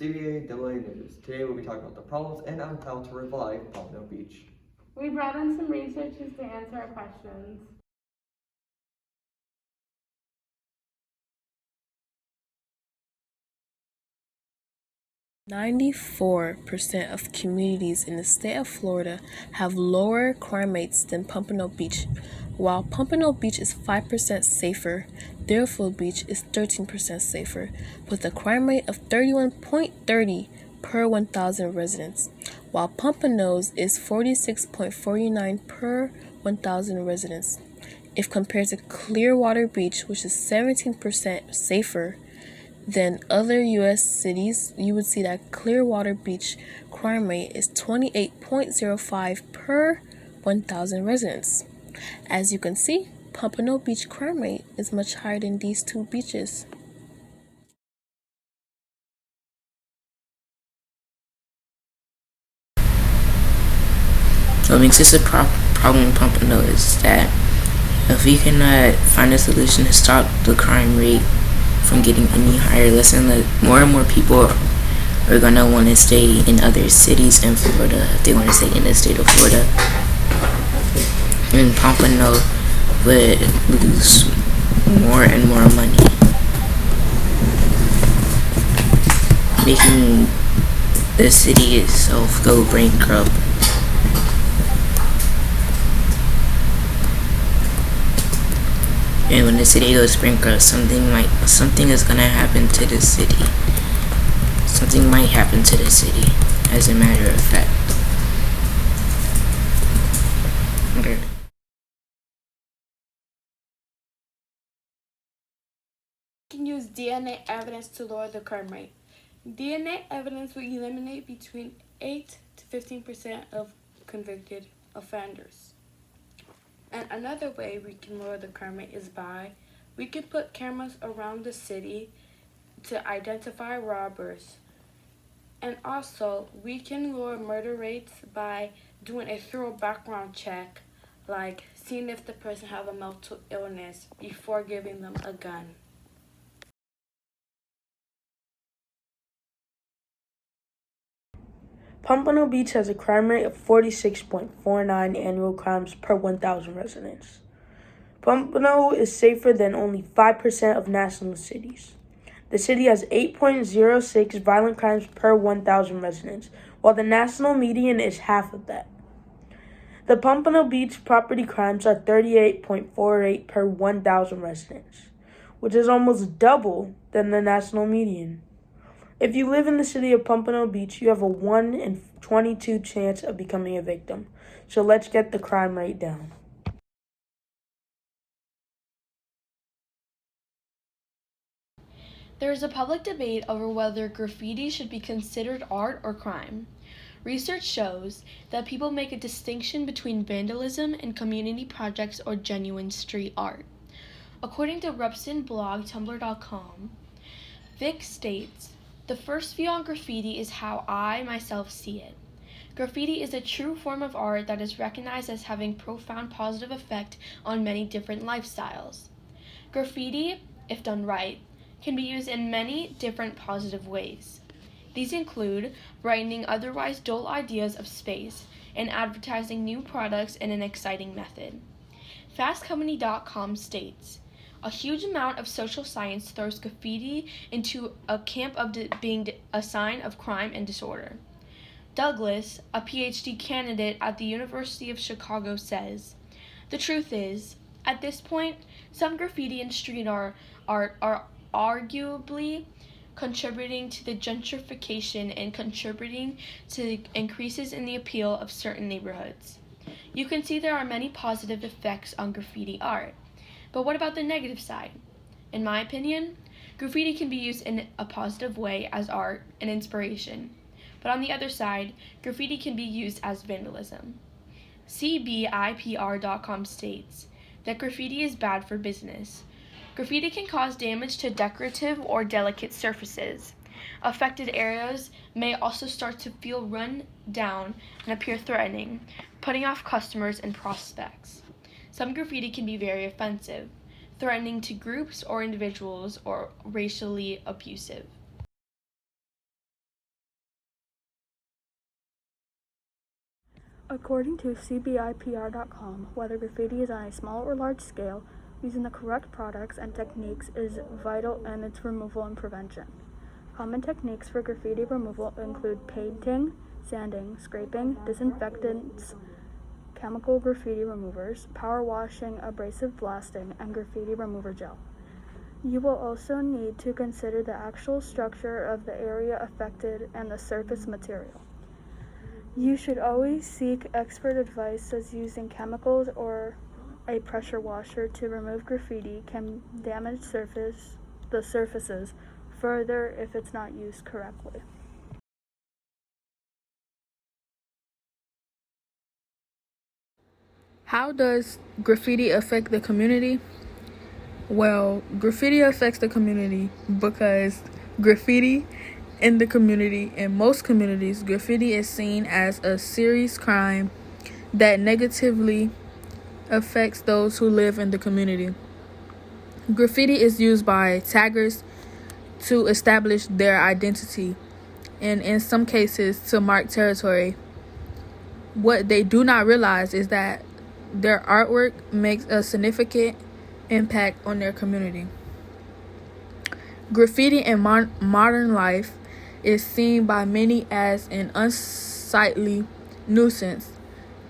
CBA News. Today we'll be talking about the problems and on how to revive Pompano Beach. We brought in some researchers to answer our questions. "94% of communities in the state of Florida have lower crime rates than Pompano Beach. While Pompano Beach is 5% safer, Deerfield Beach is 13% safer, with a crime rate of 31.30 per 1,000 residents, while Pompano's is 46.49 per 1,000 residents. If compared to Clearwater Beach, which is 17% safer than other U.S. cities, you would see that Clearwater Beach crime rate is 28.05 per 1,000 residents. As you can see, Pompano Beach crime rate is much higher than these two beaches. What makes this a problem in Pompano is that if we cannot find a solution to stop the crime rate from getting any higher, listen, that more and more people are gonna want to stay in other cities in Florida if they want to stay in the state of Florida. And Pompano would lose more and more money, making the city itself go bankrupt. And when the city goes bankrupt, something is gonna happen to the city. Something might happen to the city, as a matter of fact. Okay. You can use DNA evidence to lower the crime rate. DNA evidence will eliminate between 8 to 15% of convicted offenders. And another way we can lower the crime rate is we could put cameras around the city to identify robbers. And also, we can lower murder rates by doing a thorough background check, like seeing if the person has a mental illness before giving them a gun. Pompano Beach has a crime rate of 46.49 annual crimes per 1,000 residents. Pompano is safer than only 5% of national cities. The city has 8.06 violent crimes per 1,000 residents, while the national median is half of that. The Pompano Beach property crimes are 38.48 per 1,000 residents, which is almost double than the national median. If you live in the city of Pompano Beach, you have a 1 in 22 chance of becoming a victim. So let's get the crime rate down. There is a public debate over whether graffiti should be considered art or crime. Research shows that people make a distinction between vandalism and community projects or genuine street art. According to RupsonBlogTumblr.com, Vic states, "The first view on graffiti is how I myself see it. Graffiti is a true form of art that is recognized as having profound positive effect on many different lifestyles. Graffiti, if done right, can be used in many different positive ways. These include brightening otherwise dull ideas of space and advertising new products in an exciting method." FastCompany.com states, "A huge amount of social science throws graffiti into a camp of being a sign of crime and disorder." Douglas, a PhD candidate at the University of Chicago, says, "The truth is, at this point, some graffiti and street art are arguably contributing to the gentrification and contributing to increases in the appeal of certain neighborhoods. You can see there are many positive effects on graffiti art. But what about the negative side? In my opinion, graffiti can be used in a positive way as art and inspiration. But on the other side, graffiti can be used as vandalism." CBIPR.com states that graffiti is bad for business. Graffiti can cause damage to decorative or delicate surfaces. Affected areas may also start to feel run down and appear threatening, putting off customers and prospects. Some graffiti can be very offensive, threatening to groups or individuals, or racially abusive. According to CBIPR.com, whether graffiti is on a small or large scale, using the correct products and techniques is vital in its removal and prevention. Common techniques for graffiti removal include painting, sanding, scraping, disinfectants, chemical graffiti removers, power washing, abrasive blasting, and graffiti remover gel. You will also need to consider the actual structure of the area affected and the surface material. You should always seek expert advice, as using chemicals or a pressure washer to remove graffiti can damage the surfaces further if it's not used correctly. How does graffiti affect the community? Well, graffiti affects the community because graffiti in the community, in most communities, graffiti is seen as a serious crime that negatively affects those who live in the community. Graffiti is used by taggers to establish their identity and in some cases to mark territory. What they do not realize is that their artwork makes a significant impact on their community. Graffiti in modern life is seen by many as an unsightly nuisance.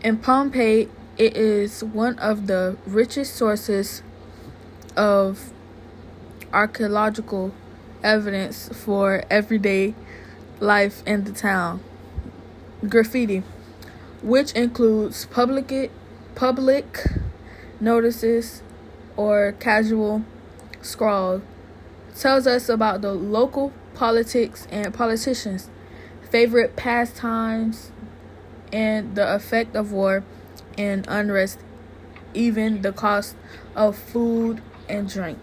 In Pompeii, it is one of the richest sources of archaeological evidence for everyday life in the town. Graffiti, which includes public notices or casual scrawl, tells us about the local politics and politicians' favorite pastimes and the effect of war and unrest, even the cost of food and drink.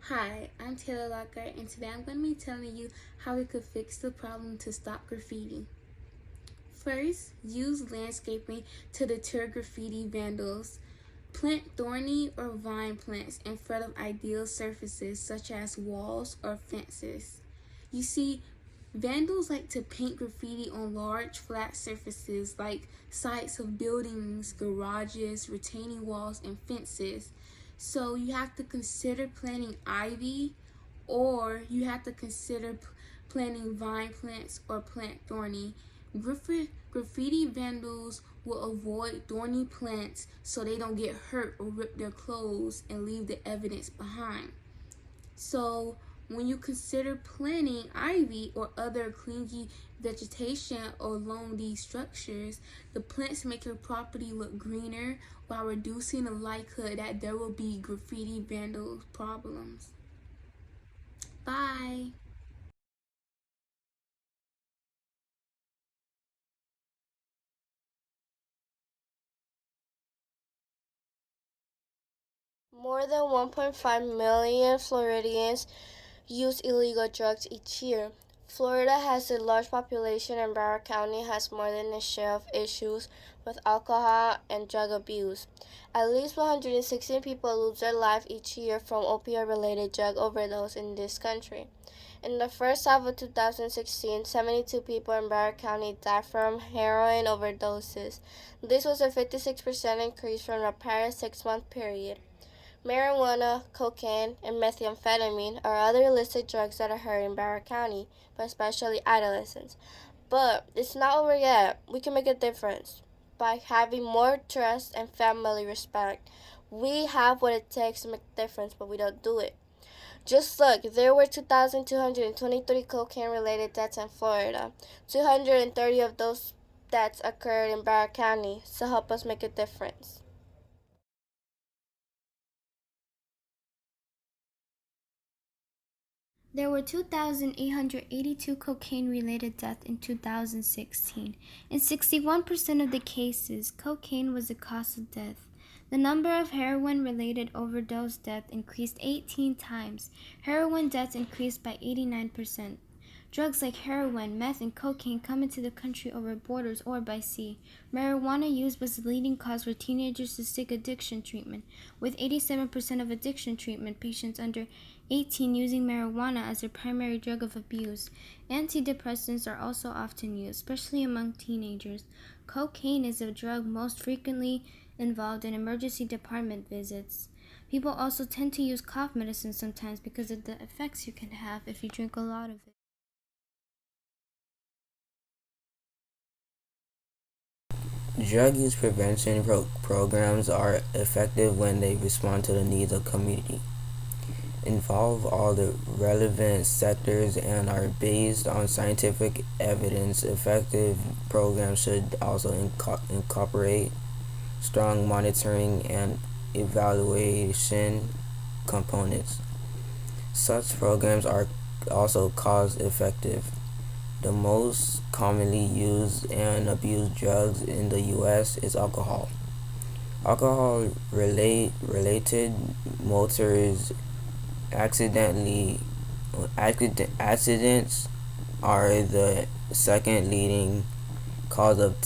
Hi, I'm Taylor Lockhart, and today I'm going to be telling you how we could fix the problem to stop graffiti. First, use landscaping to deter graffiti vandals. Plant thorny or vine plants in front of ideal surfaces such as walls or fences. You see, vandals like to paint graffiti on large flat surfaces like sides of buildings, garages, retaining walls, and fences. So you have to consider planting ivy, or you have to consider planting vine plants or plant thorny. Graffiti vandals will avoid thorny plants so they don't get hurt or rip their clothes and leave the evidence behind. So when you consider planting ivy or other clingy vegetation along these structures, the plants make your property look greener while reducing the likelihood that there will be graffiti vandal problems. Bye. More than 1.5 million Floridians use illegal drugs each year. Florida has a large population, and Broward County has more than a share of issues with alcohol and drug abuse. At least 116 people lose their life each year from opioid-related drug overdose in this country. In the first half of 2016, 72 people in Broward County died from heroin overdoses. This was a 56% increase from the prior 6-month period. Marijuana, cocaine, and methamphetamine are other illicit drugs that are hurting Broward County, but especially adolescents. But it's not over yet. We can make a difference by having more trust and family respect. We have what it takes to make a difference, but we don't do it. Just look, there were 2,223 cocaine-related deaths in Florida. 230 of those deaths occurred in Broward County, so help us make a difference. There were 2,882 cocaine-related deaths in 2016. In 61% of the cases, cocaine was the cause of death. The number of heroin-related overdose deaths increased 18 times. Heroin deaths increased by 89%. Drugs like heroin, meth, and cocaine come into the country over borders or by sea. Marijuana use was the leading cause for teenagers to seek addiction treatment, with 87% of addiction treatment patients under 18 using marijuana as their primary drug of abuse. Antidepressants are also often used, especially among teenagers. Cocaine is the drug most frequently involved in emergency department visits. People also tend to use cough medicine sometimes because of the effects you can have if you drink a lot of it. Drug use prevention programs are effective when they respond to the needs of community, involve all the relevant sectors, and are based on scientific evidence. Effective programs should also incorporate strong monitoring and evaluation components. Such programs are also cost effective. The most commonly used and abused drugs in the U.S. is alcohol. Alcohol-related motor accidents are the second leading cause of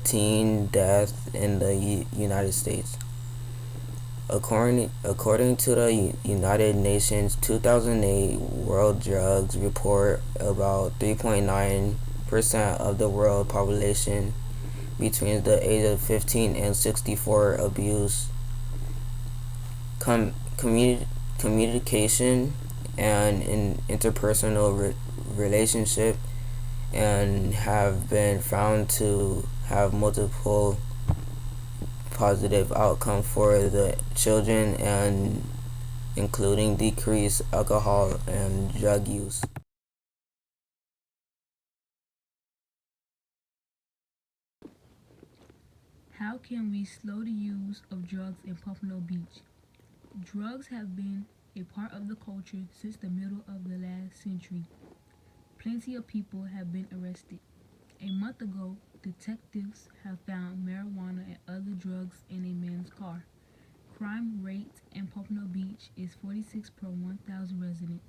teen death in the United States. According to the United Nations 2008 World Drugs Report, about 3.9% of the world population between the age of 15 and 64 abuse communication and interpersonal relationship and have been found to have multiple positive outcome for the children, and including decreased alcohol and drug use. How can we slow the use of drugs in Pompano Beach? Drugs have been a part of the culture since the middle of the last century. Plenty of people have been arrested. A month ago, detectives have found marijuana and other drugs in a man's car. Crime rate in Pompano Beach is 46 per 1,000 residents.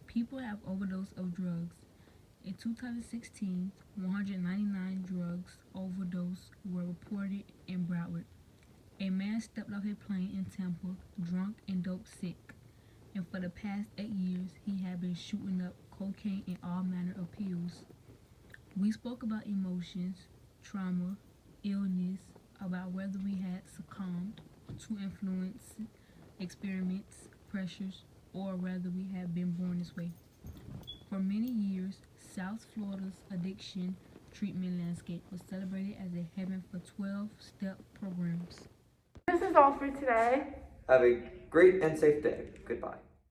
People have overdosed of drugs. In 2016, 199 drugs overdose were reported in Broward. A man stepped off a plane in Tampa, drunk and dope sick. And for the past 8 years, he had been shooting up cocaine and all manner of pills. We spoke about emotions, trauma, illness, about whether we had succumbed to influence, experiments, pressures, or whether we had been born this way. For many years, South Florida's addiction treatment landscape was celebrated as a heaven for 12-step programs. This is all for today. Have a great and safe day. Goodbye.